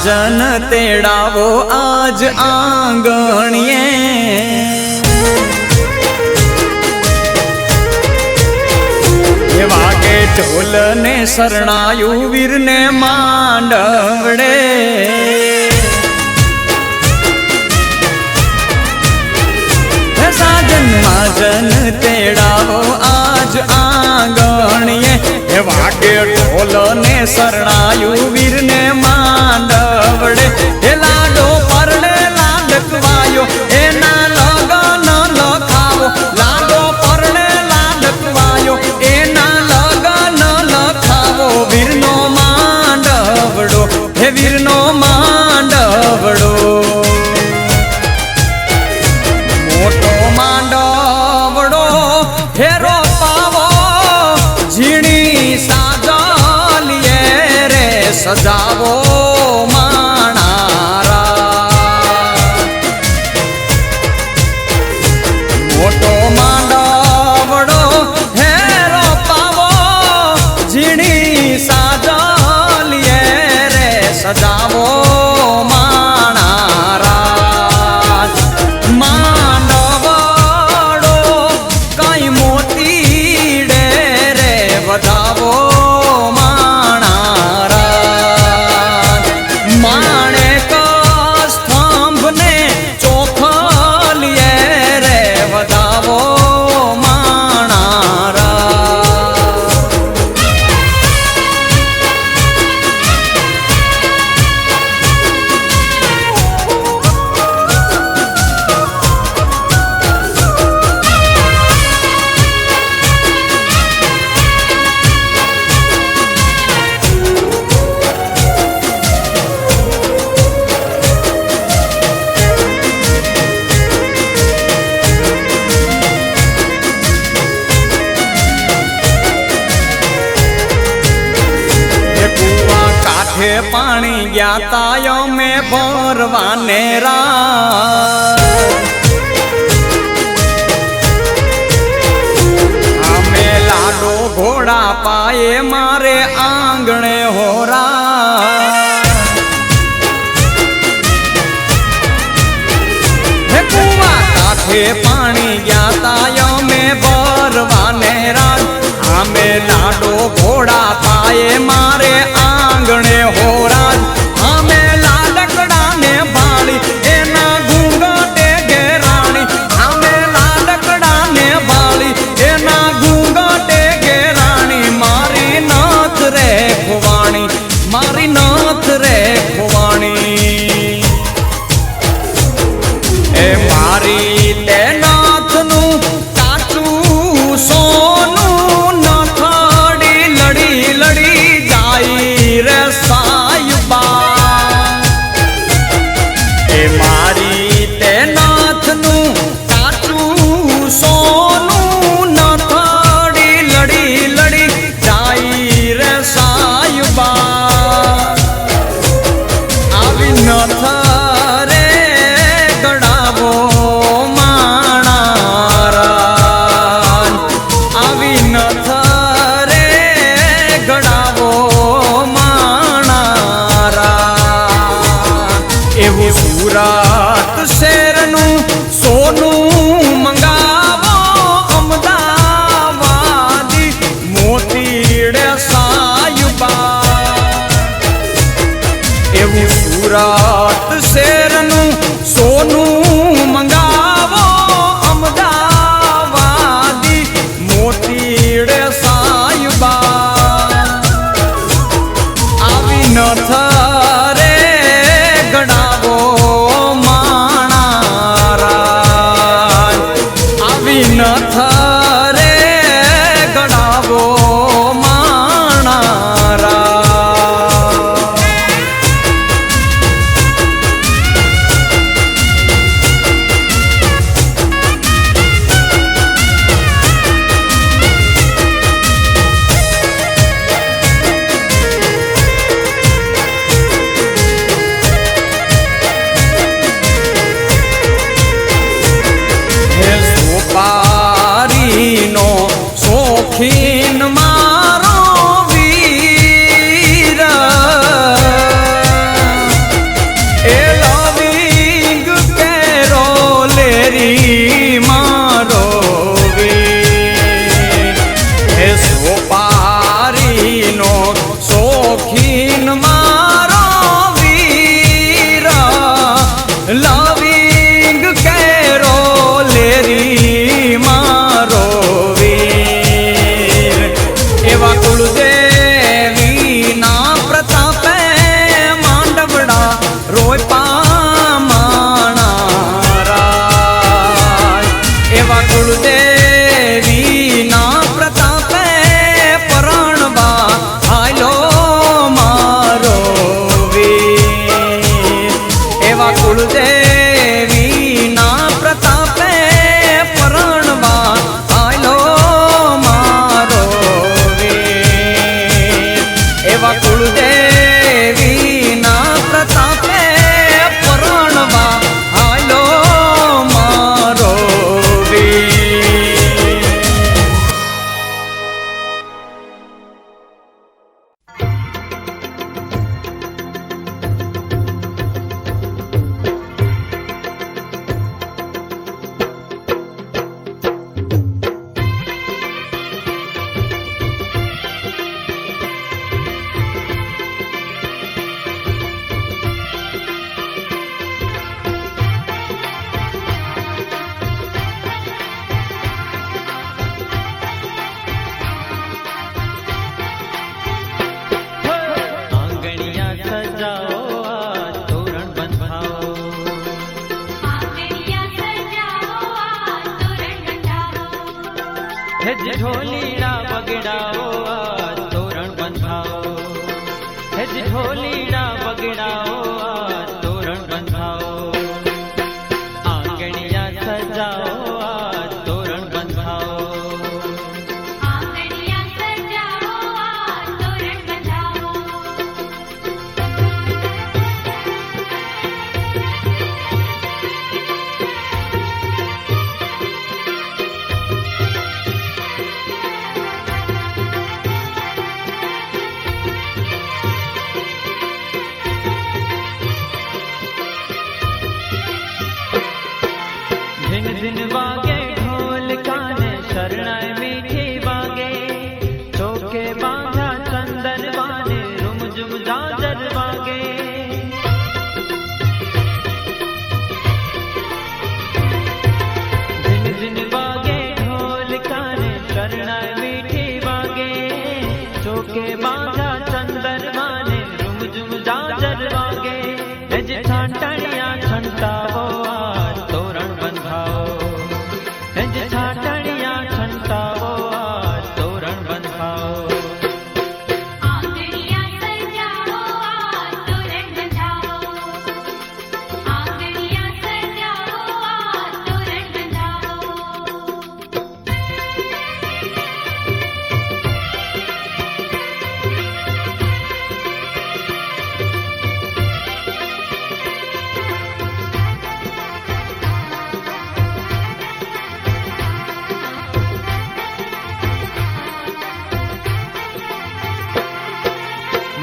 સાજન તેડાવો આજ આંગણીએ વાગે ઢોલ ને શરણાયું વીર ને માંડવડે સાજન માજન તેડાવો આજ આંગણીએ વાગે ઢોલ ને શરણાયું વીર ને માંડવડે એ લાડો પરણે લાડકવાયો એના લગન લખાવો લાડો પરણે લાડકવાયો એના લગન લખાવો વીરનો માંડવડો હે વીરનો માંડવડો મોટો માંડવડો હેરો પાવો ઝીણી સાજલીએ રે સજાવો માણારા મોટો માંડવડો હેરો પાવો ઝીણી સાજલીએ રે સજાવો વધાવો માણારા માણેક સ્તંભને ચોખલીએ રે વધાવો પાણી ગયા તાયો મેં ભરવાને અમે લાડો ઘોડા પાયે મારે આંગણે હોરા હે કુવા કાંઠે પાણી ગયા તાયો મેં ભરવાને અમે લાડો ઘોડા પાયે મારે આંગણે હોરાજ અમે લાડકડા ને ભાળી એના ઘૂંઘટે ઘેરાણી અમે લાડકડા ને ભાળી એના ઘૂંઘટે ઘેરાણી મારી નાથ રે ખોવાણી મારી નાથ રે ખોવાણી એ મારી તે નાથનું કાચું સોનું નથડી લડી લડી જાય રે સાયુબા એ મારી તે નાથનું કાચું સોનું નથડી લડી લડી જાય રે સાયુબા આવી નથ રે ગડાવો માણારા આવી નથ રે ગડાવો એવું સુરત શહેરનું સોનું મંગાવો અમદાવાદી મોતીડે સાયુબા એવું સુરત શહેરનું સોનું મંગાવો અમદાવાદી મોતીડે સાયુબા આવી નથ ગડાવો માણારા આવી નથ રે ગડાવો માણારા हेज ढोलीड़ा बगड़ाओ आज तोरण बंधाओ, हेज ढोलीड़ा बगड़ाओ आज तोरण बंधाओ, आंगणिया सजाओ आज तोरण बंधाओ, आंगणिया सजाओ आज तोरण बंधाओ। झिन झिन वागे ढोल काने शरणाई मीठी वागे, चौके बांधा चंदन वाने रुम झुम झांझर वागे, झिन झिन वागे ढोल काने शरणाई मीठी वागे, चौके बांधा चंदन वाने रुम झुम झांझर वागे, हेज छाटणिया छंटावो आज तोरण बंधाओ, हेज छाटणिया छंटावो आज तोरण बंधाओ, आंगणिया सजाओ आज तोरण बंधाओ, आंगणिया सजाओ आज तोरण बंधाओ।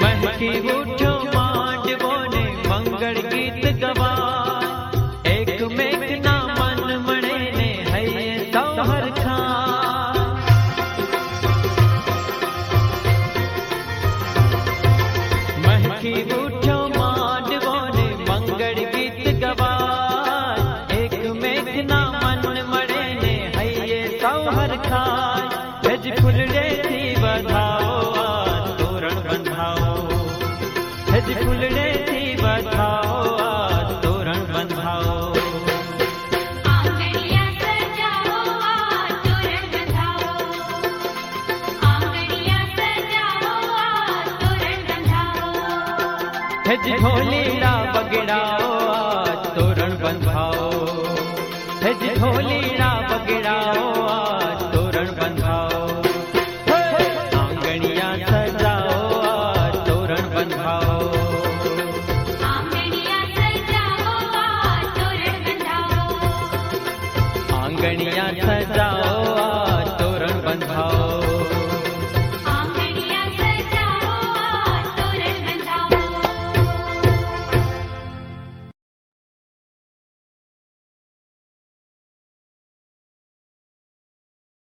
महकी उठो मांडवो ने मंगल गीत गवा, एक मेघ ना मन मणे ने हये सौहर खा, महकी उठो मांडवो ने मंगल गीत गवा, एक मेघ ना मन मणे ने हये सौहर खा, हेज फुलड़े थी बधाओ आज तोरण बंधाओ, हेज फुलड़े थी बधाओ आज तोरण बंधाओ, आंगणिया सजाओ आज तोरण बंधाओ, आंगणिया सजाओ आज तोरण बंधाओ। हेज ढोलीड़ा बगड़ाओ आज तोरण बंधाओ, हेज ढोलीड़ा बगड़ाओ आज तोरण बंधाओ, आंगणिया सजाओ आज तोरण बंधाओ, आंगणिया सजाओ आज तोरण बंधाओ, आंगणिया सजाओ आज तोरण बंधाओ।